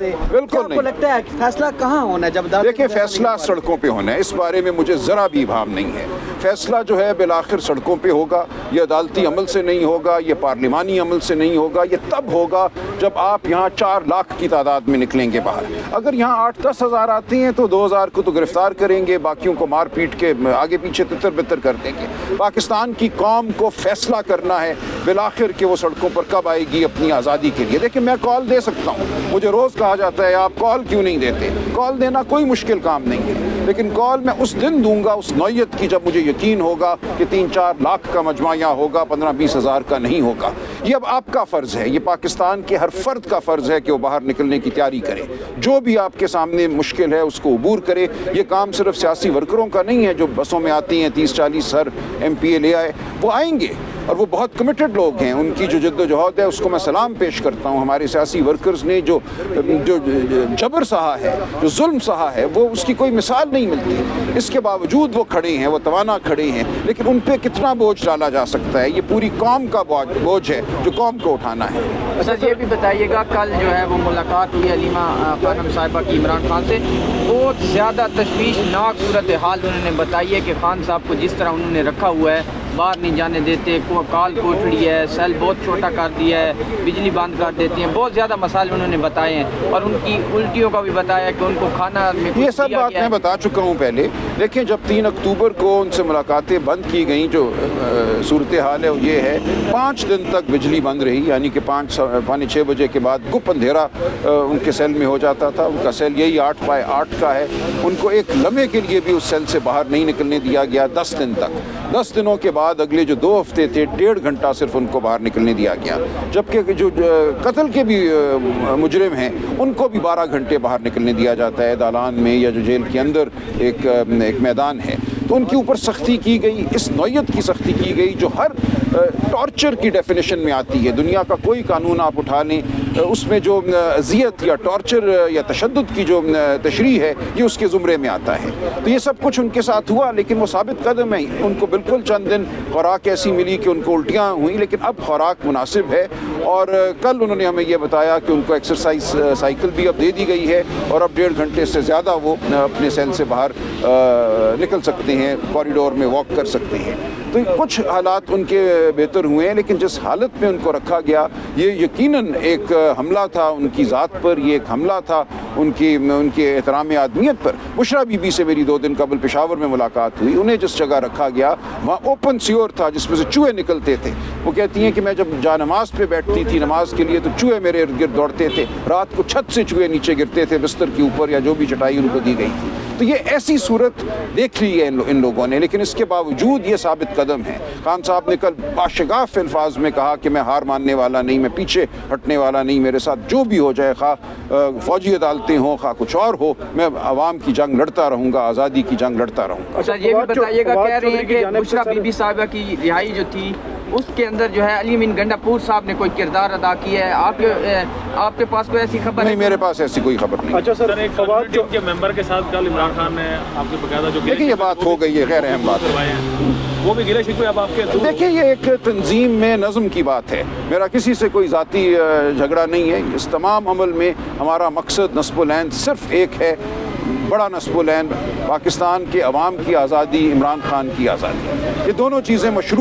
بالکل آپ کو لگتا ہے کہ فیصلہ کہاں ہونا ہے؟ جب دیکھیں فیصلہ سڑکوں پہ ہونا ہے، اس بارے میں مجھے ذرا بھی ابہام نہیں ہے۔ فیصلہ جو ہے بالآخر سڑکوں پہ ہوگا، یہ عدالتی عمل سے نہیں ہوگا، یہ پارلیمانی عمل سے نہیں ہوگا، یہ تب ہوگا جب آپ یہاں 4 لاکھ کی تعداد میں نکلیں گے باہر۔ اگر یہاں 8-10 ہزار آتے ہیں تو 2,000 کو تو گرفتار کریں گے، باقیوں کو مار پیٹ کے آگے پیچھے تتر بتر کر دیں گے۔ پاکستان کی قوم کو فیصلہ کرنا ہے بالآخر کہ وہ سڑکوں پر کب آئے گی اپنی آزادی کے لیے۔ دیکھیں میں کال دے سکتا ہوں، مجھے روز کہا جاتا ہے آپ کال کیوں نہیں دیتے؟ کال دینا کوئی مشکل کام نہیں ہے، لیکن کال میں اس دن دوں گا اس نوعیت کی جب مجھے یقین ہوگا کہ 3-4 لاکھ کا مجمع یہاں ہوگا، 15-20 ہزار کا نہیں ہوگا۔ یہ اب آپ کا فرض ہے، یہ پاکستان کے ہر فرد کا فرض ہے کہ وہ باہر نکلنے کی تیاری کرے، جو بھی آپ کے سامنے مشکل ہے اس کو عبور کرے۔ یہ کام صرف سیاسی ورکروں کا نہیں ہے جو بسوں میں آتی ہیں 30-40 ہر MP لے آئے، وہ آئیں گے اور وہ بہت کمیٹڈ لوگ ہیں، ان کی جو جد و جہد ہے اس کو میں سلام پیش کرتا ہوں۔ ہمارے سیاسی ورکرز نے جو جبر سہا ہے، جو ظلم سہا ہے، وہ اس کی کوئی مثال نہیں ملتی۔ اس کے باوجود وہ کھڑے ہیں، وہ توانا کھڑے ہیں، لیکن ان پہ کتنا بوجھ ڈالا جا سکتا ہے؟ یہ پوری قوم کا بوجھ ہے جو قوم کو اٹھانا ہے۔ سر یہ بھی بتائیے گا، کل جو ہے وہ ملاقات ہوئی علیمہ خانم صاحبہ کی عمران خان سے، بہت زیادہ تشویشناک صورتحال انہوں نے بتائی ہے کہ خان صاحب کو جس طرح انہوں نے رکھا ہوا ہے، باہر نہیں جانے دیتے، کال کوٹڑی ہے، سیل بہت چھوٹا کر دیا ہے، بجلی بند کر دیتی ہیں، بہت زیادہ مسائل انہوں نے بتائے ہیں، اور ان کی الٹیوں کا بھی بتایا کہ ان کو کھانا میں یہ سب بات میں بتا چکا ہوں پہلے۔ دیکھیں جب 3 اکتوبر کو ان سے ملاقاتیں بند کی گئیں، جو صورتحال ہے وہ یہ ہے 5 دن تک بجلی بند رہی، یعنی کہ 5-6 بجے کے بعد گپ اندھیرا ان کے سیل میں ہو جاتا تھا۔ ان کا سیل یہی 8x8 کا ہے، ان کو ایک لمحے کے لیے بھی اس سیل سے باہر نہیں نکلنے دیا گیا 10 دن تک۔ 10 دنوں کے بعد اگلے جو 2 ہفتے تھے 1.5 گھنٹہ صرف ان کو باہر نکلنے دیا گیا، جبکہ جو قتل کے بھی مجرم ہیں ان کو بھی 12 گھنٹے باہر نکلنے دیا جاتا ہے دالان میں، یا جو جیل کے اندر ایک میدان ہے، تو ان کے اوپر سختی کی گئی، اس نوعیت کی سختی کی گئی جو ہر ٹارچر کی ڈیفینیشن میں آتی ہے۔ دنیا کا کوئی قانون آپ اٹھا لیں، اس میں جو اذیت یا ٹارچر یا تشدد کی جو تشریح ہے یہ اس کے زمرے میں آتا ہے۔ تو یہ سب کچھ ان کے ساتھ ہوا، لیکن وہ ثابت قدم ہے۔ ان کو بالکل چند دن خوراک ایسی ملی کہ ان کو الٹیاں ہوئیں، لیکن اب خوراک مناسب ہے، اور کل انہوں نے ہمیں یہ بتایا کہ ان کو ایکسرسائز سائیکل بھی اب دے دی گئی ہے، اور اب 1.5 گھنٹے سے زیادہ وہ اپنے سیل سے باہر نکل سکتے ہیں، کوریڈور میں واک کر سکتے ہیں۔ تو کچھ حالات ان کے بہتر ہوئے ہیں، لیکن جس حالت میں ان کو رکھا گیا یہ یقیناً ایک حملہ تھا ان کی ذات پر، یہ ایک حملہ تھا ان کے احترام آدمیت پر۔ بشرا بی بی سے میری 2 دن قبل پشاور میں ملاقات ہوئی، انہیں جس جگہ رکھا گیا وہاں اوپن سیور تھا جس میں سے چوہے نکلتے تھے۔ وہ کہتی ہیں کہ میں جب جا نماز پہ بیٹھتی تھی نماز کے لیے تو چوہے میرے ارد گرد دوڑتے تھے، رات کو چھت سے چوہے نیچے گرتے تھے بستر کے اوپر یا جو بھی چٹائی ان کو دی گئی تھی۔ تو یہ ایسی صورت دیکھ لی ہے ان لوگوں نے، لیکن اس کے باوجود یہ ثابت قدم ہے۔ خان صاحب نے کل باشگاف الفاظ میں کہا کہ میں ہار ماننے والا نہیں، میں پیچھے ہٹنے والا نہیں، میرے ساتھ جو بھی ہو جائے، خواہ فوجی عدالتیں ہوں خواہ کچھ اور ہو، میں عوام کی جنگ لڑتا رہوں گا، آزادی کی جنگ لڑتا رہوں گا۔ اچھا یہ بھی بتائیے گا، کہہ رہی ہیں کہ بشرا بی بی صاحبہ کی رہائی جو تھی اس کے اندر جو ہے علی امین گنڈا پور صاحب نے کوئی کردار ادا کیا ہے، آپ کے پاس کوئی ایسی خبر نہیں؟ میرے پاس ایسی کوئی خبر نہیں۔ اچھا سر، ایک فواد کے ممبر کے ساتھ کل عمران خان نے آپ کے باقاعدہ جو دیکھیں یہ بات ہو گئی ہے، غیر اہم بات ہے، وہ بھی گلے شکوے اب آپ کے دور۔ دیکھیں یہ ایک تنظیم میں نظم کی بات ہے، میرا کسی سے کوئی ذاتی جھگڑا نہیں ہے۔ اس تمام عمل میں ہمارا مقصد نصب العین صرف ایک ہے، بڑا نصب العین، پاکستان کے عوام کی آزادی، عمران خان کی آزادی۔ یہ دونوں چیزیں مشروع